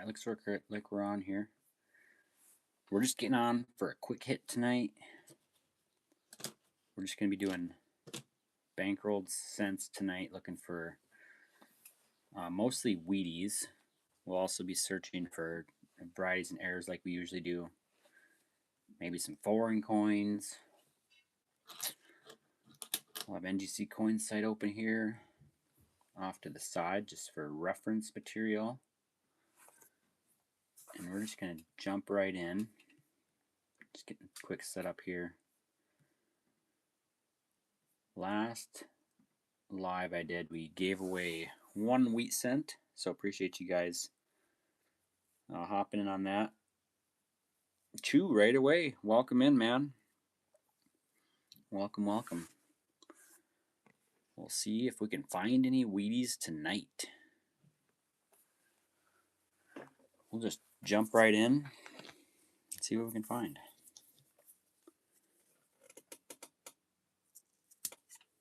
looks like we're on here. We're just getting on for a quick hit tonight. We're just going to be doing bankrolled cents tonight, looking for mostly wheaties. We'll also be searching for varieties and errors like we usually do. Maybe some foreign coins. We'll have NGC coin site open here off to the side just for reference material. And we're just going to jump right in. Just getting a quick setup here. Last live I did, we gave away 1 wheat cent, so appreciate you guys hopping in on that. Chew right away. Welcome in, man. Welcome, welcome. We'll see if we can find any wheaties tonight. We'll just jump right in and see what we can find.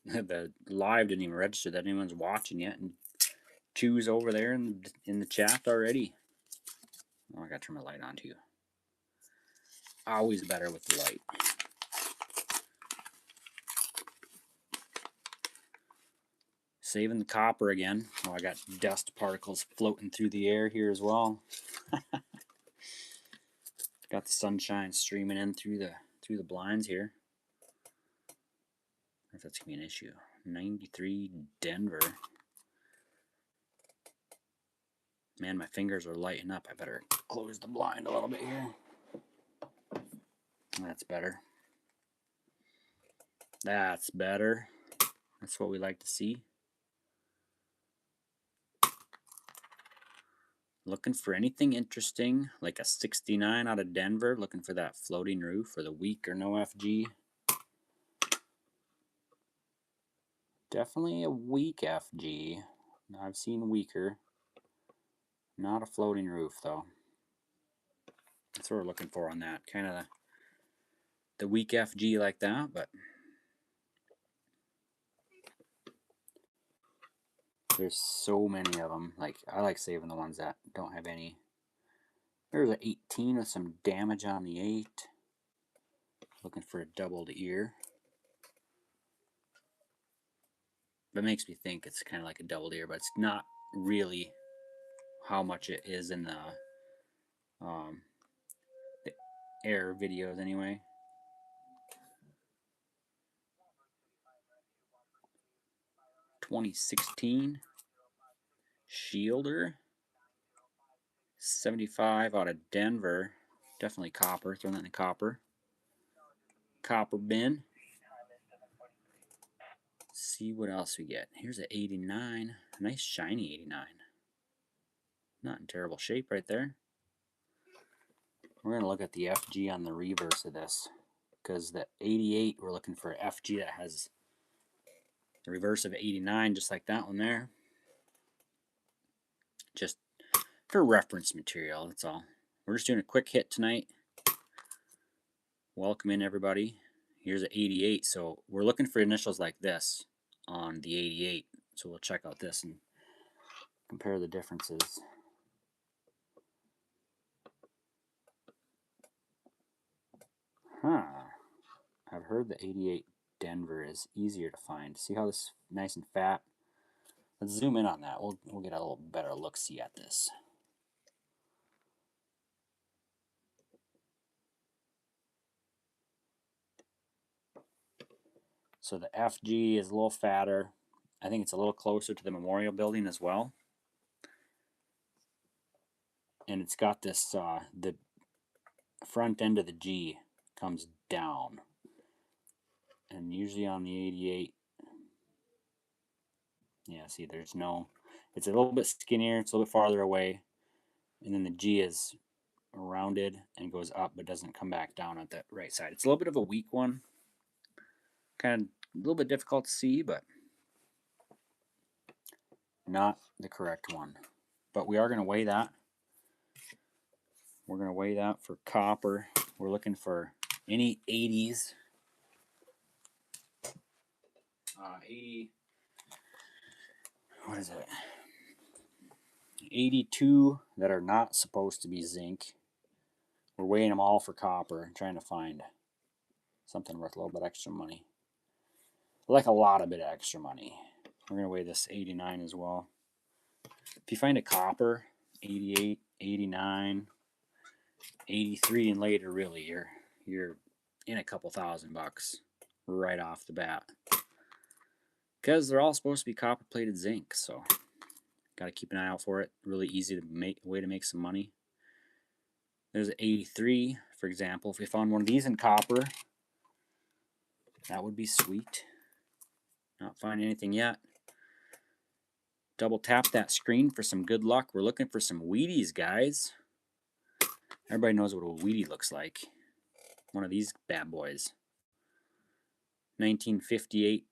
The live didn't even register that anyone's watching yet, and Chew's over there in the chat already. Oh, I gotta turn my light on too. Always better with the light. Saving the copper again. Oh, I got dust particles floating through the air here as well. Got the sunshine streaming in through the blinds here. I wonder if that's gonna be an issue. 93 Denver. Man, my fingers are lighting up. I better close the blind a little bit here. That's better. That's better. That's what we like to see. Looking for anything interesting, like a 69 out of Denver. Looking for that floating roof or the weak or no FG. Definitely a weak FG. I've seen weaker. Not a floating roof, though. That's what we're looking for on that. Kind of the weak FG like that, but there's so many of them. Like, I like saving the ones that don't have any. There's an 18 with some damage on the 8. Looking for a doubled ear. That makes me think it's kind of like a doubled ear, but it's not really how much it is in the error videos anyway. $2016 Shielder. 75 out of Denver. Definitely copper. Throwing that in the copper. Copper bin. See what else we get. Here's an 89. A nice shiny 89. Not in terrible shape right there. We're going to look at the FG on the reverse of this. Because the 88, we're looking for an FG that has the reverse of 89, just like that one there. Just for reference material, that's all. We're just doing a quick hit tonight. Welcome in, everybody. Here's an 88. So we're looking for initials like this on the 88. So we'll check out this and compare the differences. Huh. I've heard the 88 Denver is easier to find. See how this is nice and fat? Let's zoom in on that. We'll get a little better look-see at this. So the FG is a little fatter. I think it's a little closer to the Memorial Building as well. And it's got this, the front end of the G comes down. And usually on the 88, yeah, see, there's no, it's a little bit skinnier, it's a little bit farther away. And then the G is rounded and goes up, but doesn't come back down at the right side. It's a little bit of a weak one. Kind of a little bit difficult to see, but not the correct one. But we are going to weigh that. We're going to weigh that for copper. We're looking for any 80s. 80, what is it? 82 that are not supposed to be zinc. We're weighing them all for copper and trying to find something worth a little bit extra money. Like a lot of bit of extra money. We're going to weigh this 89 as well. If you find a copper, 88, 89, 83 and later, really, you're in a couple $1,000 right off the bat. Because they're all supposed to be copper plated zinc, so got to keep an eye out for it. Really easy to make way to make some money. There's an 83, for example. If we found one of these in copper, that would be sweet. Not finding anything yet. Double tap that screen for some good luck. We're looking for some wheaties, guys. Everybody knows what a wheatie looks like. One of these bad boys. 1958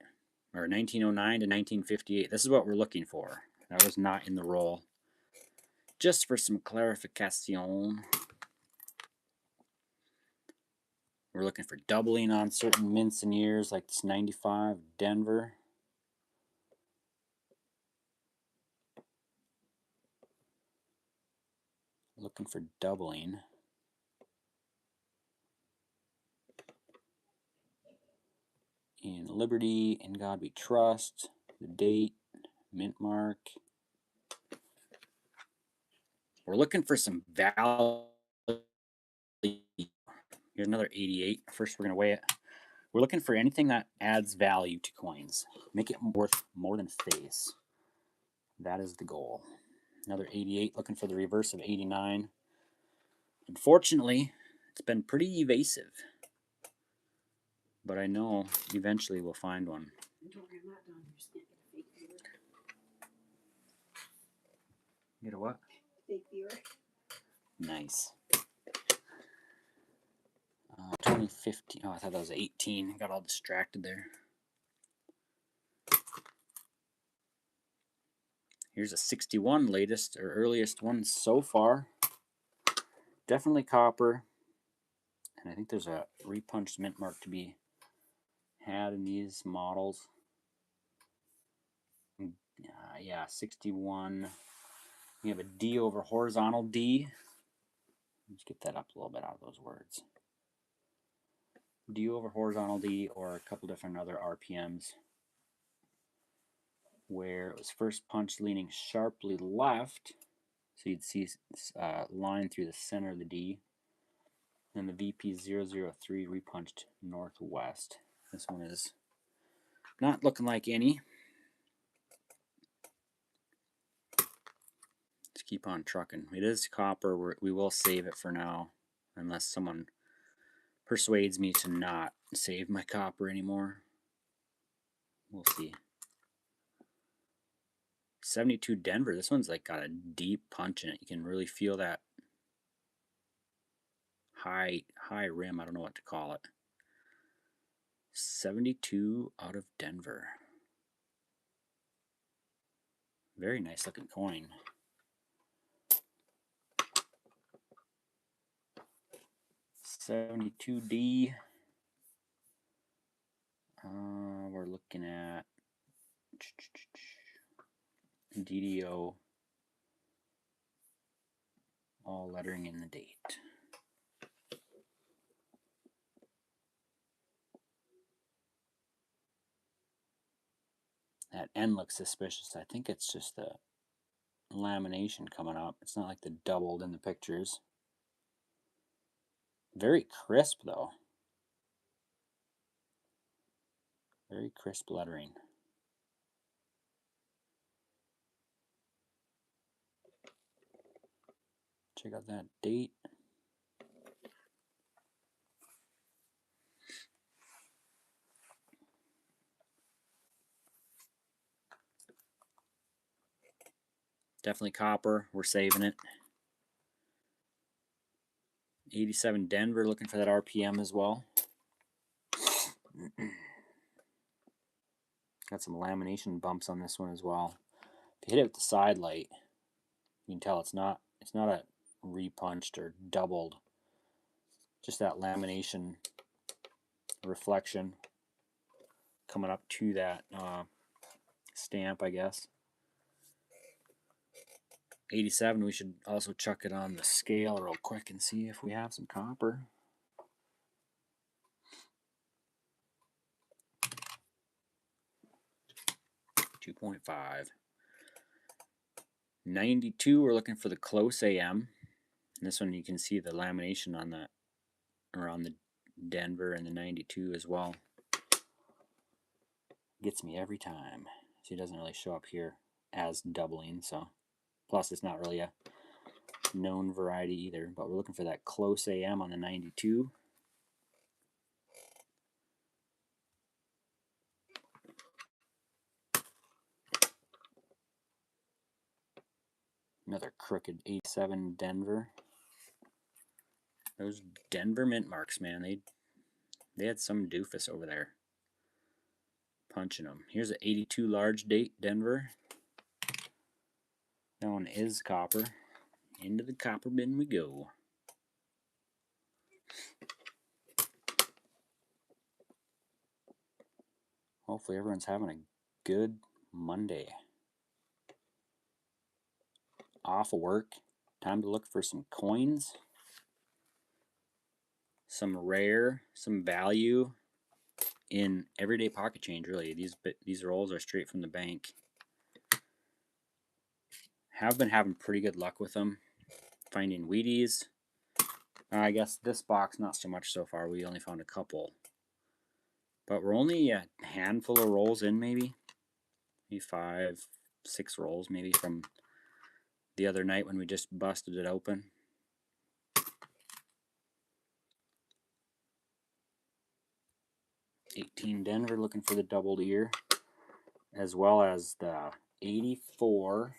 or 1909 to 1958. This is what we're looking for. That was not in the roll. Just for some clarification. We're looking for doubling on certain mints and years, like this 95 Denver. Looking for doubling. In Liberty, In God We Trust, the date, mint mark. We're looking for some value. Here's another 88. First, we're going to weigh it. We're looking for anything that adds value to coins. Make it worth more than face. That is the goal. Another 88, looking for the reverse of 89. Unfortunately, it's been pretty evasive. But I know eventually we'll find one. Get a what? Fake viewer. Nice. 2015. Oh, I thought that was 18. Got all distracted there. Here's a 61, latest or earliest one so far. Definitely copper. And I think there's a repunched mint mark to be had in these models. Yeah, 61. We have a D over horizontal D. Let's get that up a little bit out of those words. D over horizontal D, or a couple different other RPMs, where it was first punched leaning sharply left, so you'd see a line through the center of the D. Then the VP003 repunched northwest. This one is not looking like any. Let's keep on trucking. It is copper. We will save it for now, unless someone persuades me to not save my copper anymore. We'll see. 72 Denver. This one's like got a deep punch in it. You can really feel that high rim. I don't know what to call it. 72 out of Denver. Very nice looking coin. 72D. We're looking at DDO. All lettering in the date. That N looks suspicious. I think it's just the lamination coming up. It's not like the doubled in the pictures. Very crisp though. Very crisp lettering. Check out that date. Definitely copper. We're saving it. 87 Denver, looking for that RPM as well. Got some lamination bumps on this one as well. If you hit it with the side light, you can tell it's not a repunched or doubled. Just that lamination reflection coming up to that stamp, I guess. 87, we should also chuck it on the scale real quick and see if we have some copper. 2.5. 92, we're looking for the close AM. And this one you can see the lamination on the around the Denver and the 92 as well. Gets me every time. See, it doesn't really show up here as doubling, so plus it's not really a known variety either, but we're looking for that close AM on the 92. Another crooked 87 Denver. Those Denver mint marks, man, they had some doofus over there punching them. Here's an 82 large date Denver. That one is copper. Into the copper bin we go. Hopefully everyone's having a good Monday. Off of work. Time to look for some coins. Some rare, some value in everyday pocket change, really. These rolls are straight from the bank. Have been having pretty good luck with them. Finding wheaties. I guess this box not so much so far. We only found a couple. But we're only a handful of rolls in, maybe 5, 6 rolls maybe from the other night when we just busted it open. '18 Denver, looking for the doubled ear, as well as the 84.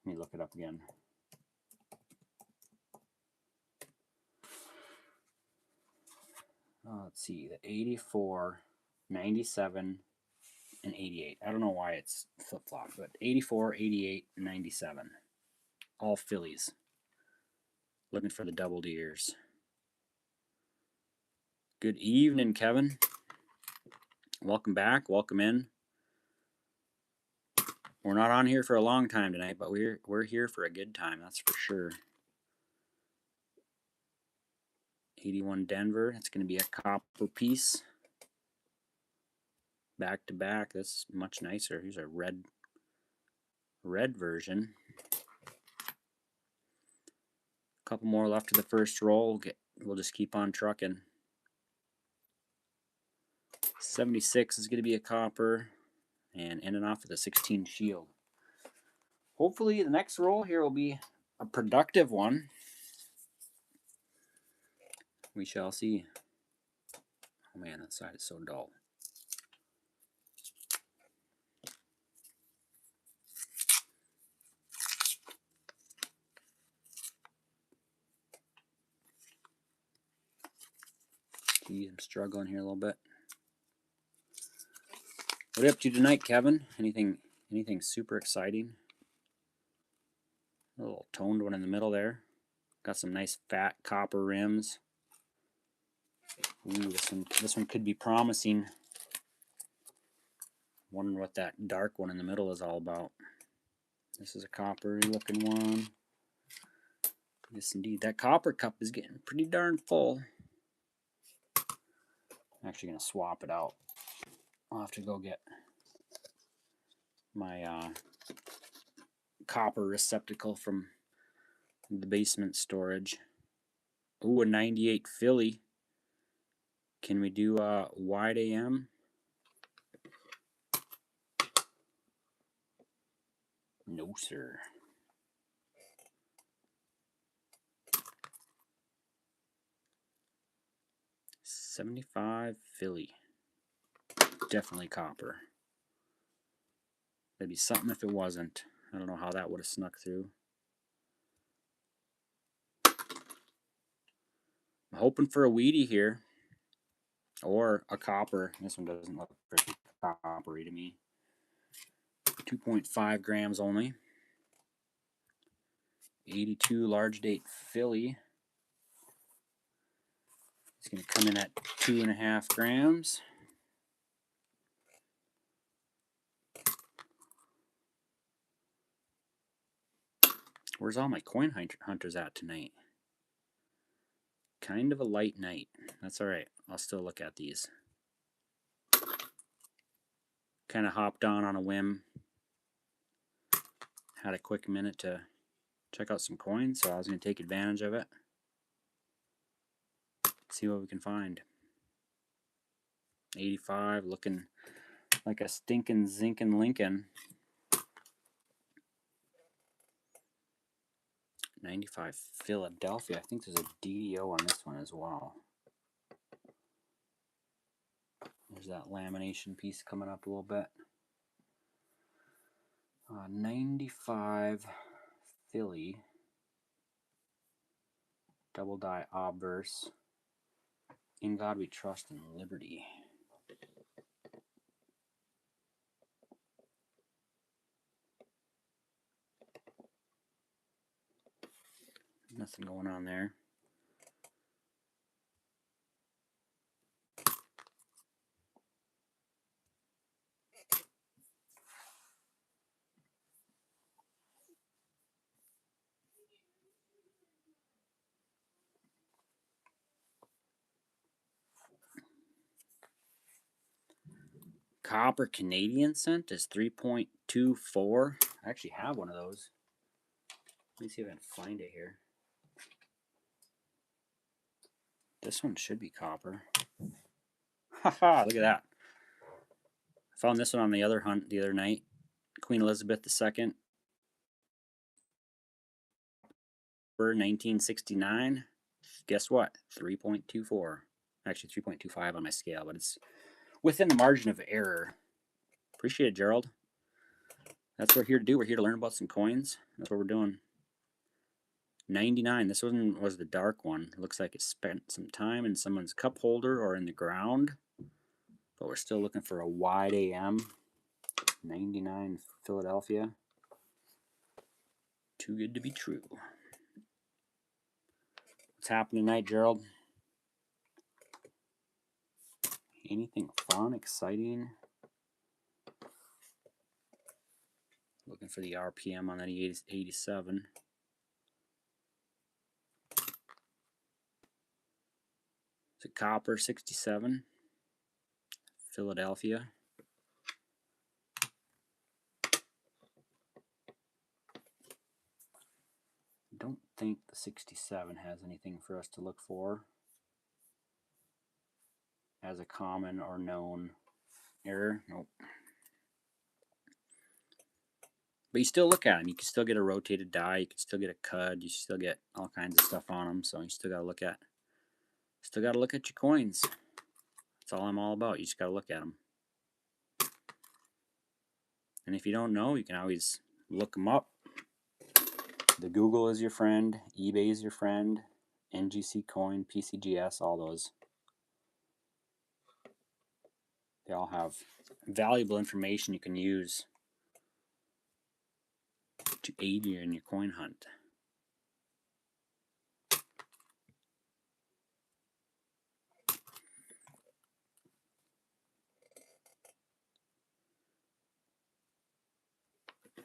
Let me look it up again. Let's see, the 84, 97, and 88. I don't know why it's flip-flopped, but 84, 88, 97. All Phillies. Looking for the doubled ears. Good evening, Kevin. Welcome back. Welcome in. We're not on here for a long time tonight, but we're here for a good time, that's for sure. 81 Denver. That's going to be a copper piece. Back to back. That's much nicer. Here's a red version. A couple more left of the first roll. We'll just keep on trucking. 76 is going to be a copper, and ending off with a 16 shield. Hopefully the next roll here will be a productive one. We shall see. Oh man, that side is so dull. Geez, I'm struggling here a little bit. What are you up to tonight, Kevin? Anything super exciting? A little toned one in the middle there. Got some nice fat copper rims. Ooh, this one could be promising. Wondering what that dark one in the middle is all about. This is a coppery looking one. Yes, indeed. That copper cup is getting pretty darn full. I'm actually going to swap it out. I'll have to go get my copper receptacle from the basement storage. Ooh, a 98 Philly. Can we do wide AM? No, sir. '75 Philly. Definitely copper. That'd be something if it wasn't. I don't know how that would have snuck through. I'm hoping for a wheatie here. Or a copper. This one doesn't look pretty coppery to me. 2.5 grams only. 82 large date Philly. It's going to come in at 2.5 grams. Where's all my coin hunters at tonight? Kind of a light night. That's alright. I'll still look at these. Kind of hopped on a whim. Had a quick minute to check out some coins, so I was going to take advantage of it. See what we can find. 85, looking like a stinking zinkin' Lincoln. 95 Philadelphia. I think there's a DDO on this one as well. There's that lamination piece coming up a little bit. 95 Philly. Double die obverse. In God we trust and liberty. Nothing going on there. Copper Canadian cent is 3.24. I actually have one of those. Let me see if I can find it here. This one should be copper. Haha, look at that. I found this one on the other hunt the other night. Queen Elizabeth II. 1969. Guess what? 3.24. Actually 3.25 on my scale, but it's within the margin of error. Appreciate it, Gerald. That's what we're here to do. We're here to learn about some coins. That's what we're doing. 99. This one was the dark one. It looks like it spent some time in someone's cup holder or in the ground. But we're still looking for a wide AM. 99 Philadelphia. Too good to be true. What's happening tonight, Gerald? Anything fun, exciting? Looking for the RPM on that 87. It's a copper 67. Philadelphia. Don't think the 67 has anything for us to look for as a common or known error. Nope. But you still look at them. You can still get a rotated die. You can still get a cud. You still get all kinds of stuff on them. So you still got to look at. Still got to look at your coins. That's all I'm all about. You just got to look at them. And if you don't know, you can always look them up. The Google is your friend. eBay is your friend. NGC Coin, PCGS, all those. They all have valuable information you can use to aid you in your coin hunt.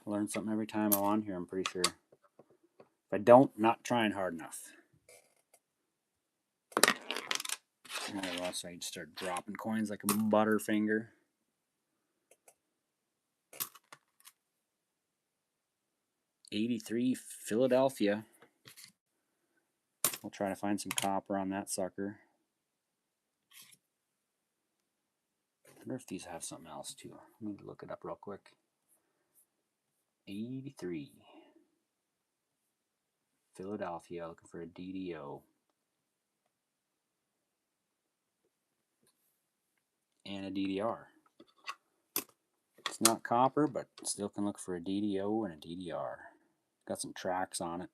I learn something every time I'm on here, I'm pretty sure. If I don't, not trying hard enough. Oh, so I just start dropping coins like a butterfinger. '83 Philadelphia. We'll try to find some copper on that sucker. I wonder if these have something else too. I need to look it up real quick. 83 Philadelphia, looking for a DDO. And a DDR. It's not copper, but still can look for a DDO and a DDR. Got some tracks on it.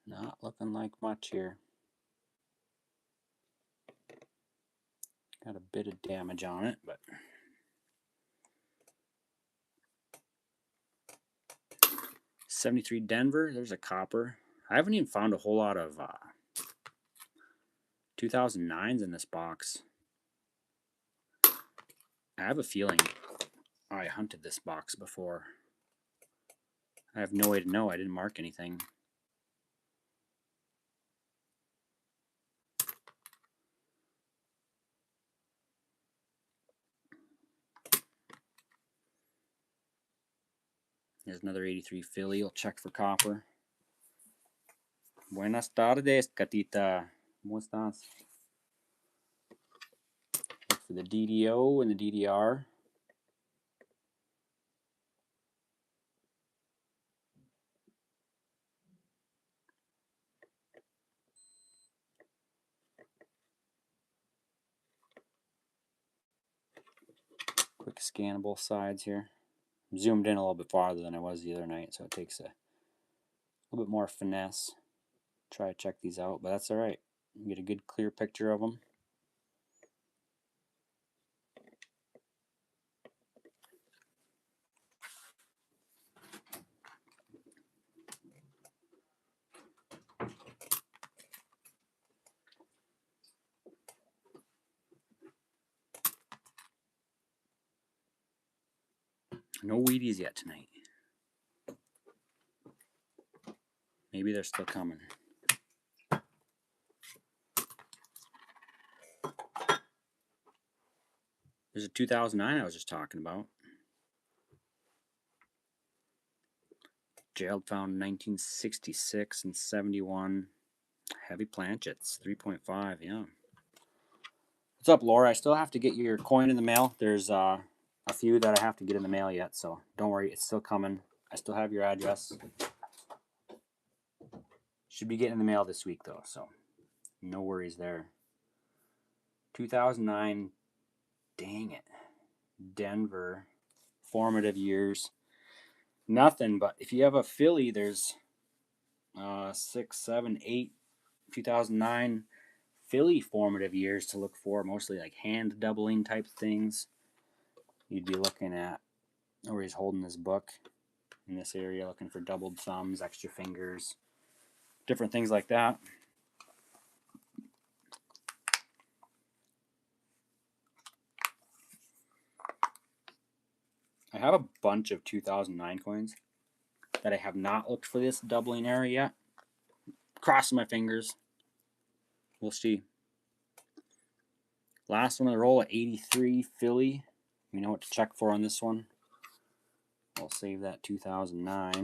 Not looking like much here. Got a bit of damage on it, but 73 Denver. There's a copper. I haven't even found a whole lot of 2009s in this box. I have a feeling I hunted this box before. I have no way to know. I didn't mark anything. There's another 83 Philly. I'll check for copper. Buenas tardes, Catita. ¿Cómo estás? Look for the DDO and the DDR. Quick scan of both sides here. I'm zoomed in a little bit farther than I was the other night, so it takes a little bit more finesse. Try to check these out, but that's all right. You get a good clear picture of them. No wheaties yet tonight. Maybe they're still coming. There's a 2009 I was just talking about. Gerald found 1966 and 71. Heavy planchets, 3.5, yeah. What's up, Laura? I still have to get your coin in the mail. There's a few that I have to get in the mail yet, so don't worry, it's still coming. I still have your address. Should be getting in the mail this week, though, so no worries there. 2009, dang it. Denver, formative years. Nothing, but if you have a Philly, there's 6, 7, 8, 2009 Philly formative years to look for, mostly like hand doubling type things. You'd be looking at where he's holding his book in this area, looking for doubled thumbs, extra fingers, different things like that. I have a bunch of 2009 coins that I have not looked for this doubling area yet. Crossing my fingers. We'll see. Last one of the roll at 83 Philly. We know what to check for on this one. I'll save that 2009.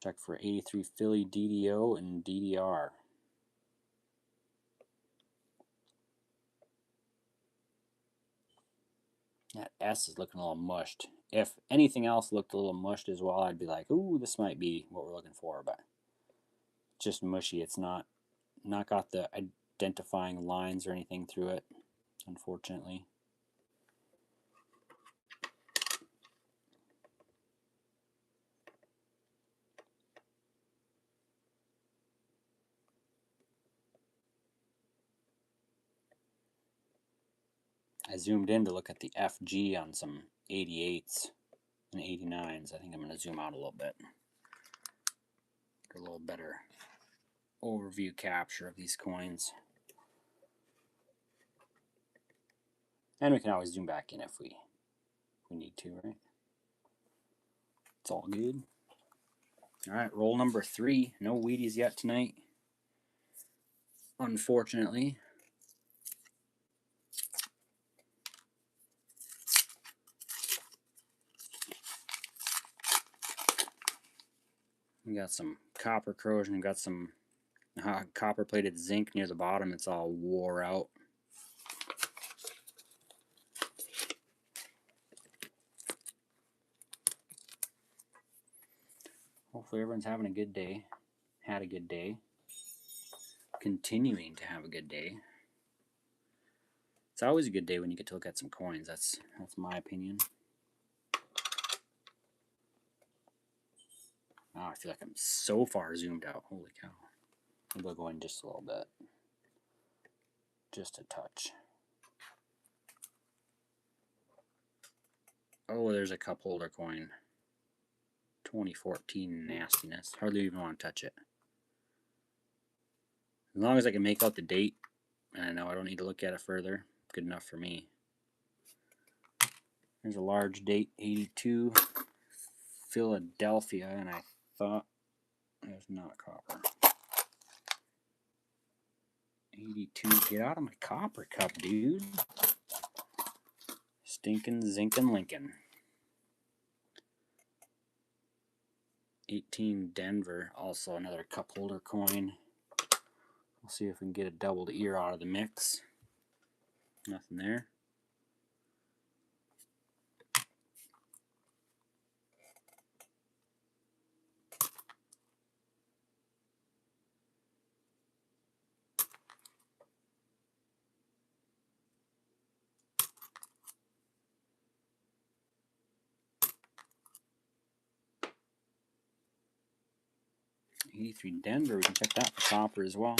Check for 83 Philly DDO and DDR. That S is looking a little mushed. If anything else looked a little mushed as well, I'd be like, ooh, this might be what we're looking for, but just mushy. It's not got the identifying lines or anything through it, unfortunately. I zoomed in to look at the FG on some 88s and 89s. I think I'm going to zoom out a little bit. Get a little better overview capture of these coins. And we can always zoom back in if we need to, right? It's all good. All right, roll number 3. No wheaties yet tonight, unfortunately. We got some copper corrosion. We got some copper-plated zinc near the bottom. It's all wore out. Hopefully everyone's having a good day. Had a good day. Continuing to have a good day. It's always a good day when you get to look at some coins. That's my opinion. Oh, I feel like I'm so far zoomed out. Holy cow. Maybe I'll go in just a little bit. Just a touch. Oh, there's a cup holder coin. 2014 nastiness. Hardly even want to touch it. As long as I can make out the date, and I know I don't need to look at it further, good enough for me. There's a large date, 82, Philadelphia, and I thought it was not copper. 82, get out of my copper cup, dude. Stinkin' Zinkin' Lincoln. 18, Denver, also another cup holder coin. We'll see if we can get a doubled ear out of the mix. Nothing there. '83 Denver, we can check that for copper as well.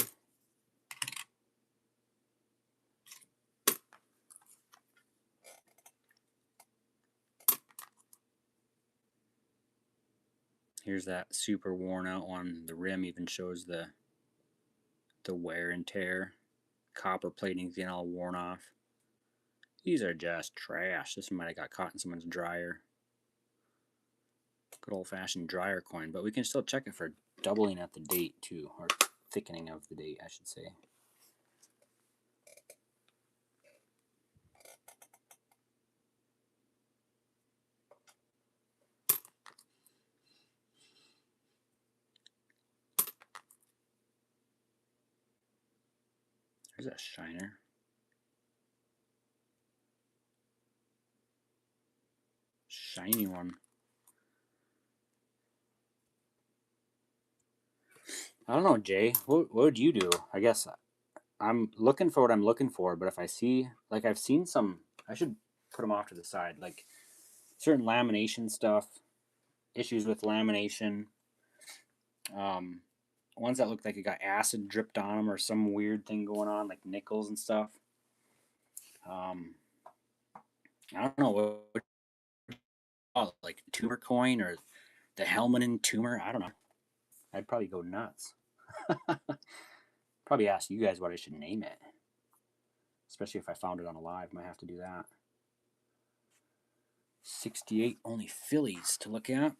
Here's that super worn out one. The rim even shows the wear and tear. Copper plating's getting all worn off. These are just trash. This one might have got caught in someone's dryer. Good old-fashioned dryer coin, but we can still check it for doubling at the date too, or thickening of the date, I should say. There's a shiner. Shiny one. I don't know, Jay. What would you do? I guess I'm looking for what I'm looking for, but if I see, like I've seen some, I should put them off to the side. Like certain lamination stuff, issues with lamination, ones that look like it got acid dripped on them or some weird thing going on, like nickels and stuff. I don't know what, like tumor coin or the Hellman tumor. I don't know. I'd probably go nuts. Probably ask you guys what I should name it. Especially if I found it on a live. Might have to do that. 68, only Phillies to look at.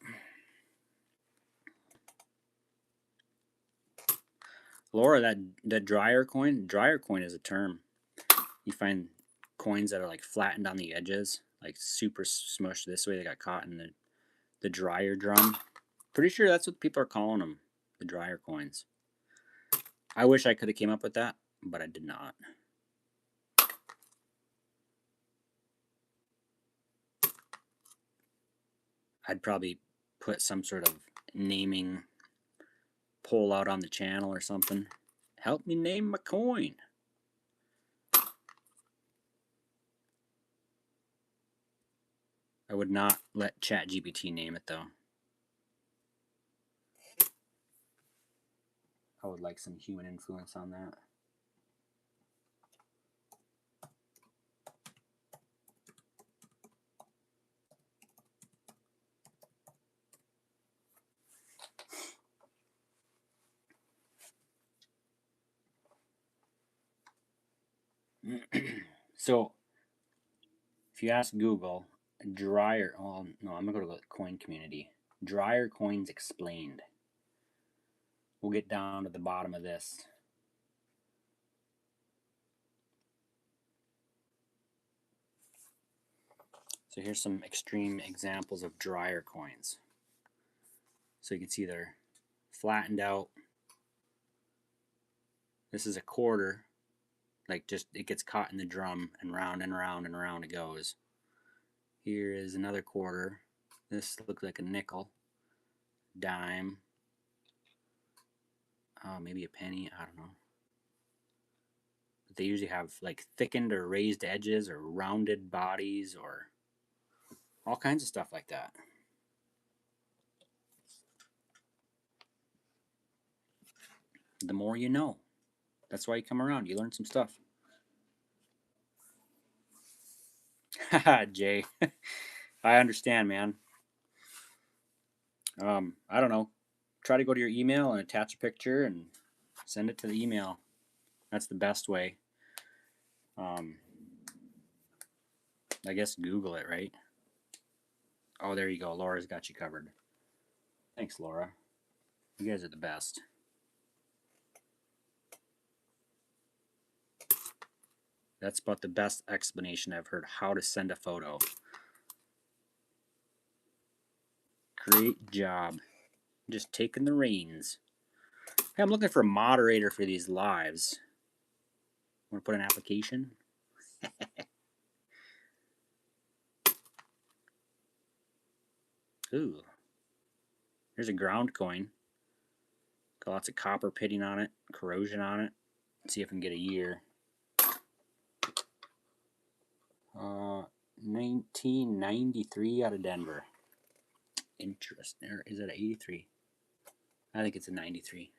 Laura, that dryer coin is a term. You find coins that are like flattened on the edges, like super smushed this way. They got caught in the dryer drum. Pretty sure that's what people are calling them, the dryer coins. I wish I could have came up with that, but I did not. I'd probably put some sort of naming poll out on the channel or something. Help me name my coin. I would not let ChatGPT name it though. I would like some human influence on that. So, if you ask Google, dryer, well, no, I'm going to go to the coin community. Dryer coins explained. We'll get down to the bottom of this. So here's some extreme examples of dryer coins. So you can see they're flattened out. This is a quarter. Like just it gets caught in the drum and round and round and round it goes. Here is another quarter. This looks like a nickel, dime, maybe a penny, I don't know. But they usually have like thickened or raised edges or rounded bodies or all kinds of stuff like that. The more you know. That's why you come around. You learn some stuff. Haha, Jay. I understand, man. I don't know. Try to go to your email and attach a picture and send it to the email. That's the best way. Um, I guess Google it, right? Oh, there you go. Laura's got you covered. Thanks, Laura. You guys are the best. That's about the best explanation I've heard how to send a photo. Great job. Just taking the reins. Hey, I'm looking for a moderator for these lives. Want to put an application? Ooh. Here's a ground coin. Got lots of copper pitting on it, corrosion on it. Let's see if I can get a year. 1993 out of Denver. Interesting. Or is it 83? I think it's a 93.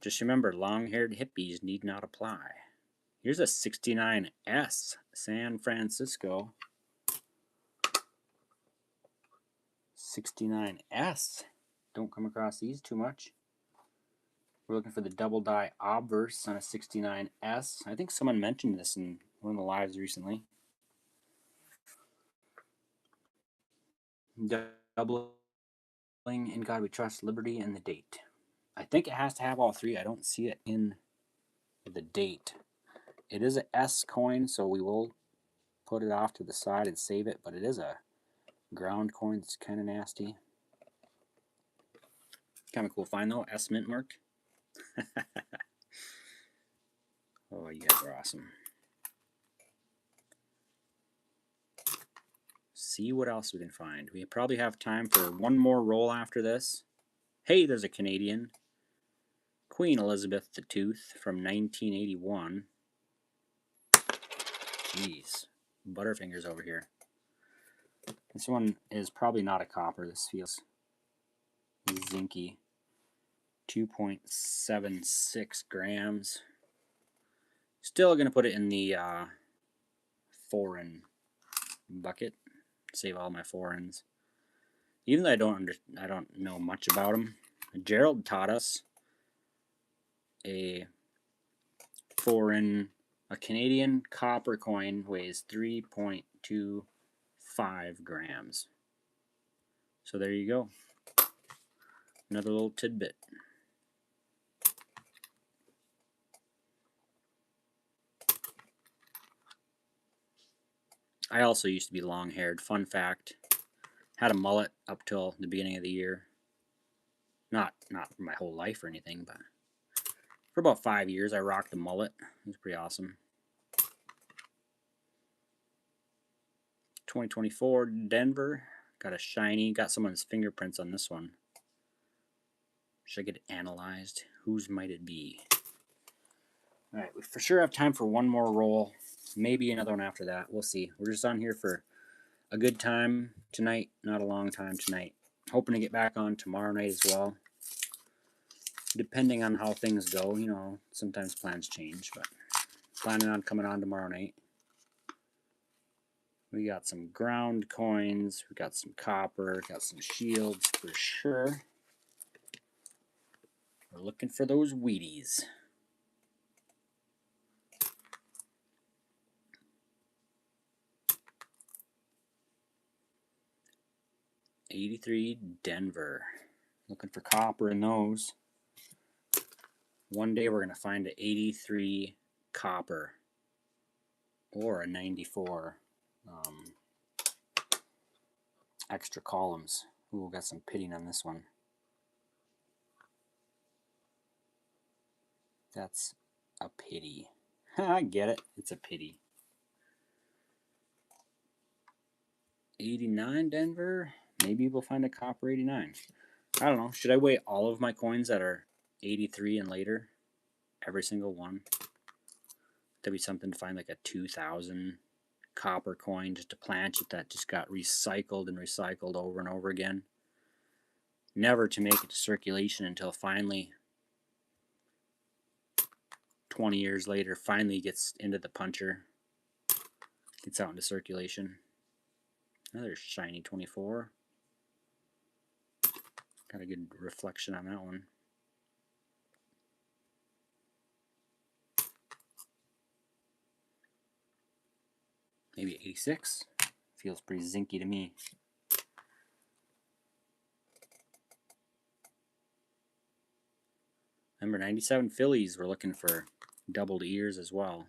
Just remember, long-haired hippies need not apply. Here's a 69S, San Francisco. 69S. Don't come across these too much. We're looking for the double die obverse on a 69S. I think someone mentioned this in one of the lives recently. Doubling in God We Trust, Liberty, and the date. I think it has to have all three. I don't see it in the date. It is a S coin, so we will put it off to the side and save it, but it is a ground coin. It's kind of nasty. Kind of cool find though. S mint mark. Oh, you guys are awesome. See what else we can find. We probably have time for one more roll after this. Hey, there's a Canadian. Queen Elizabeth II from 1981. Jeez. Butterfingers over here. This one is probably not a copper. This feels zinky. 2.76 grams. Still going to put it in the foreign bucket. Save all my foreigns. Even though I don't know much about them. Gerald taught us a Canadian copper coin weighs 3.25 grams. So there you go. Another little tidbit. I also used to be long-haired. Fun fact. Had a mullet up till the beginning of the year. Not my whole life or anything, but for about 5 years I rocked a mullet. It was pretty awesome. 2024 Denver. Got a shiny. Got someone's fingerprints on this one. Should I get it analyzed? Whose might it be? Alright, we for sure have time for one more roll. Maybe another one after that. We'll see. We're just on here for a good time tonight, not a long time tonight. Hoping to get back on tomorrow night as well. Depending on how things go, you know, sometimes plans change, but planning on coming on tomorrow night. We got some ground coins, we got some copper, got some shields for sure. We're looking for those wheaties. '83 Denver. Looking for copper in those. One day we're going to find an 83 copper or a 94 extra columns. Ooh, got some pitting on this one. That's a pity. I get it. It's a pity. 89 Denver. Maybe we'll find a copper 89. I don't know. Should I weigh all of my coins that are 83 and later? Every single one? That'd be something to find like a 2000 copper coin, just a planchet that just got recycled and recycled over and over again. Never to make it to circulation until finally 20 years later, finally gets into the puncher. Gets out into circulation. Another shiny 24. Got a good reflection on that one. Maybe 86. Feels pretty zinky to me. Number 97 Phillies, we're looking for doubled ears as well.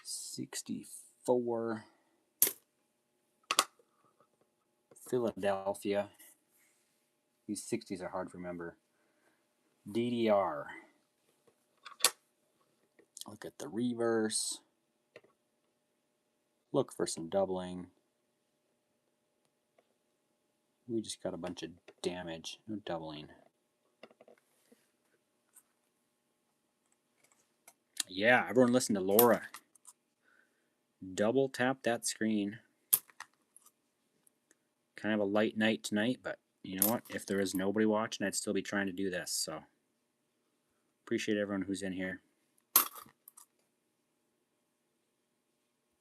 64 Philadelphia. These 60s are hard to remember. DDR. Look at the reverse. Look for some doubling. We just got a bunch of damage. No doubling. Yeah, everyone listen to Laura. Double tap that screen. Kind of a light night tonight, but you know what? If there is nobody watching, I'd still be trying to do this. So appreciate everyone who's in here.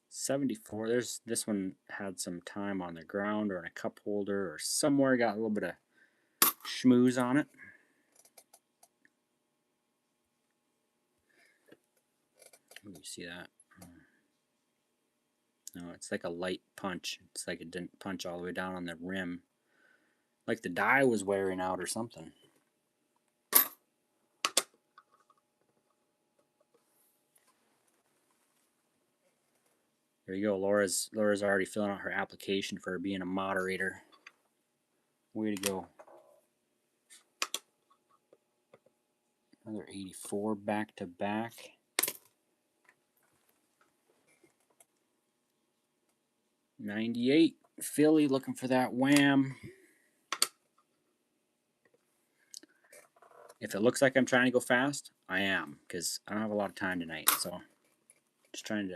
74. This one had some time on the ground or in a cup holder or somewhere. Got a little bit of schmooze on it. Oh, you see that? No, it's like a light punch. It's like it didn't punch all the way down on the rim. Like the die was wearing out or something. There you go. Laura's already filling out her application for being a moderator. Way to go. Another 84 back to back. '98 Philly looking for that wham. If it looks like I'm trying to go fast, I am, because I don't have a lot of time tonight. So just trying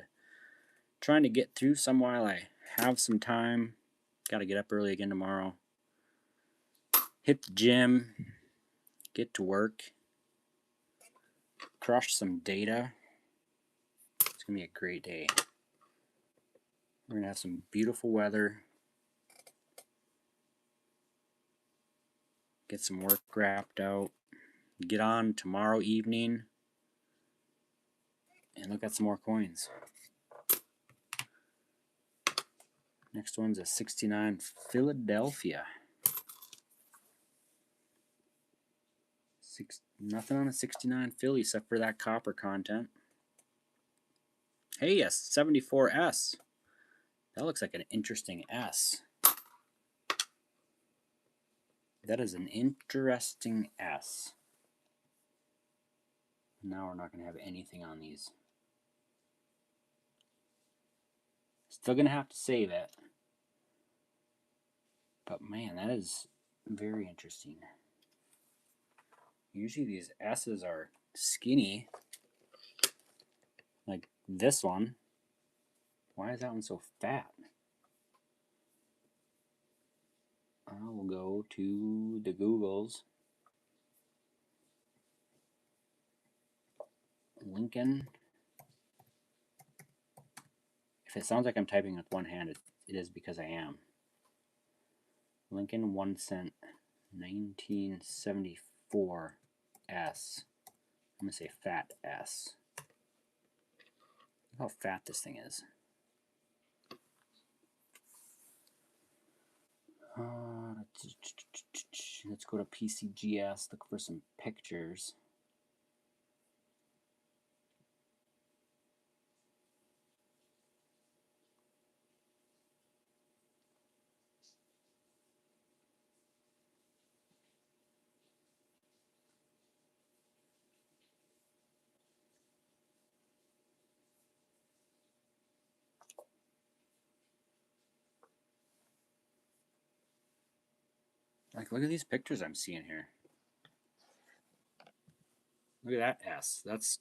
to get through some while I have some time. Got to get up early again tomorrow. Hit the gym. Get to work. Crush some data. It's going to be a great day. We're going to have some beautiful weather. Get some work wrapped out. Get on tomorrow evening. And look at some more coins. Next one's a 69 Philadelphia. Nothing on a 69 Philly except for that copper content. Hey, a 74 S. That looks like an interesting S. That is an interesting S. Now we're not going to have anything on these. Still going to have to save it. But man, that is very interesting. Usually these S's are skinny. Like this one. Why is that one so fat? I'll go to the Googles. Lincoln. If it sounds like I'm typing with one hand, it is because I am. Lincoln 1 cent 1974 S. I'm going to say fat S. Look how fat this thing is. Let's go to PCGS, look for some pictures. Like, look at these pictures I'm seeing here. Look at that S. That's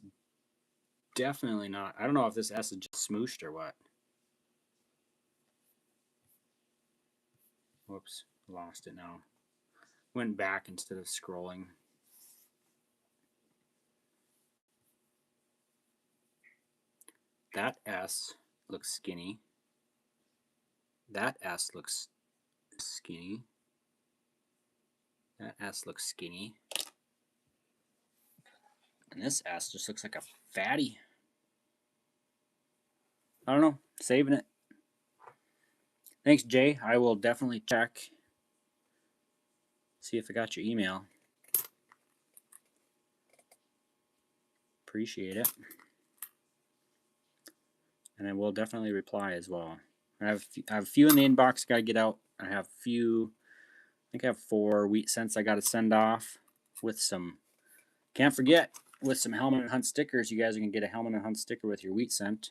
definitely not. I don't know if this S is just smooshed or what. Whoops, lost it now. Went back instead of scrolling. That S looks skinny. That S looks skinny. That S looks skinny. And this S just looks like a fatty. I don't know. Saving it. Thanks, Jay. I will definitely check. See if I got your email. Appreciate it. And I will definitely reply as well. I have a few in the inbox got to get out. I have a few. I think I have 4 wheat cents I got to send off with some. Can't forget, with some Helmet and Hunt stickers, you guys are going to get a Helmet and Hunt sticker with your wheat cent.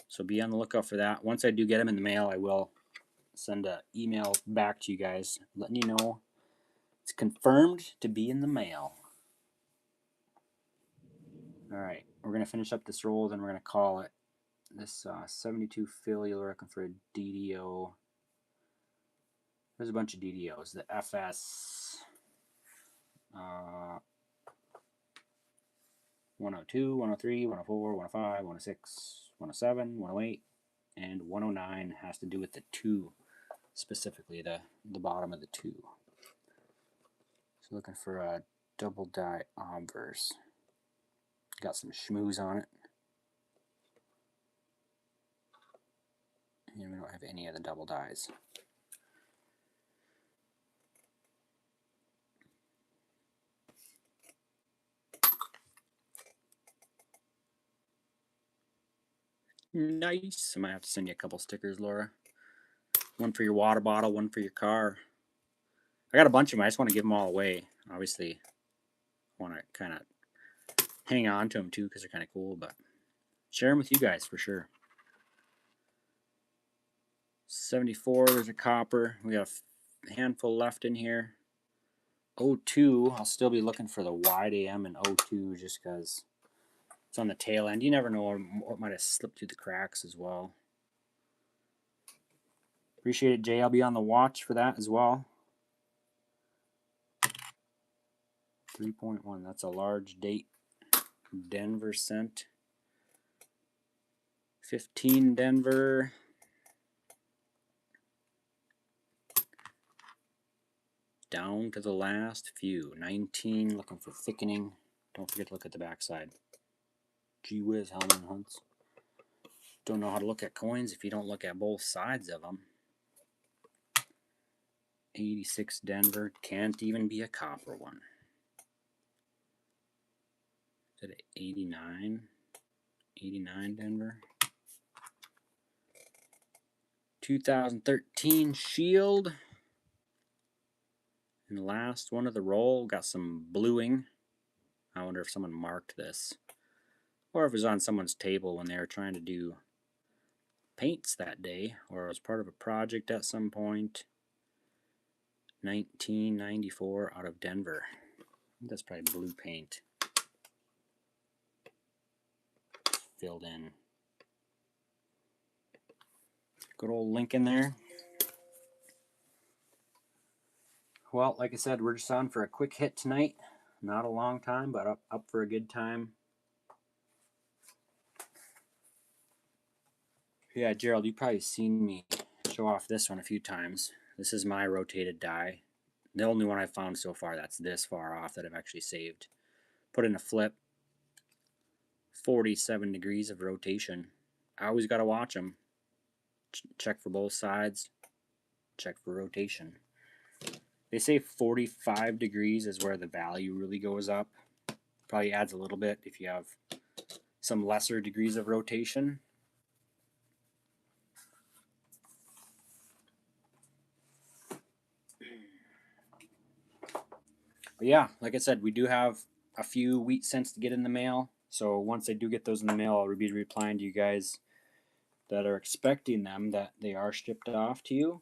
So be on the lookout for that. Once I do get them in the mail, I will send an email back to you guys letting you know it's confirmed to be in the mail. All right, we're going to finish up this roll, then we're going to call it. This 72 fill, you're looking for a DDO. There's a bunch of DDOs. The FS 102, 103, 104, 105, 106, 107, 108, and 109 has to do with the 2, specifically the bottom of the 2. So looking for a double die obverse. Got some schmooze on it. And we don't have any of the double dies. Nice. I might have to send you a couple stickers, Laura. One for your water bottle, one for your car. I got a bunch of them. I just want to give them all away. Obviously, I want to kind of hang on to them too because they're kind of cool, but share them with you guys for sure. 74, there's a copper. We got a handful left in here. 02, I'll still be looking for the wide AM and 02 just because it's on the tail end. You never know what might have slipped through the cracks as well. Appreciate it, Jay. I'll be on the watch for that as well. 3.1, that's a large date. Denver cent. 15 Denver. Down to the last few. 19, looking for thickening. Don't forget to look at the backside. Gee whiz, Helmet and Hunts. Don't know how to look at coins if you don't look at both sides of them. 86 Denver. Can't even be a copper one. Is it 89? 89 Denver. 2013 Shield. And the last one of the roll got some bluing. I wonder if someone marked this. Or if it was on someone's table when they were trying to do paints that day. Or it was part of a project at some point. 1994 out of Denver. That's probably blue paint. Filled in. Good old Lincoln there. Well, like I said, we're just on for a quick hit tonight. Not a long time, but up for a good time. Yeah, Gerald, you've probably seen me show off this one a few times. This is my rotated die. The only one I've found so far that's this far off that I've actually saved. Put in a flip. 47 degrees of rotation. I always got to watch them. Check for both sides. Check for rotation. They say 45 degrees is where the value really goes up. Probably adds a little bit if you have some lesser degrees of rotation. But yeah, like I said, we do have a few wheat cents to get in the mail. So once I do get those in the mail, I'll be replying to you guys that are expecting them that they are shipped off to you.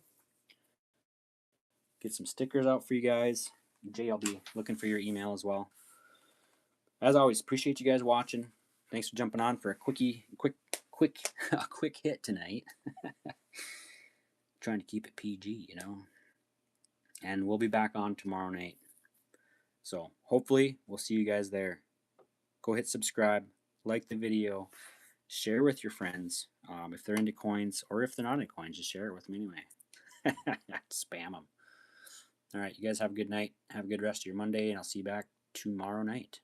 Get some stickers out for you guys. Jay, I'll be looking for your email as well. As always, appreciate you guys watching. Thanks for jumping on for a quick hit tonight. Trying to keep it PG, you know. And we'll be back on tomorrow night. So hopefully we'll see you guys there. Go hit subscribe, like the video, Share with your friends. If they're into coins, or if they're not into coins, just share it with them anyway. Spam them. All right, you guys have a good night. Have a good rest of your Monday, and I'll see you back tomorrow night.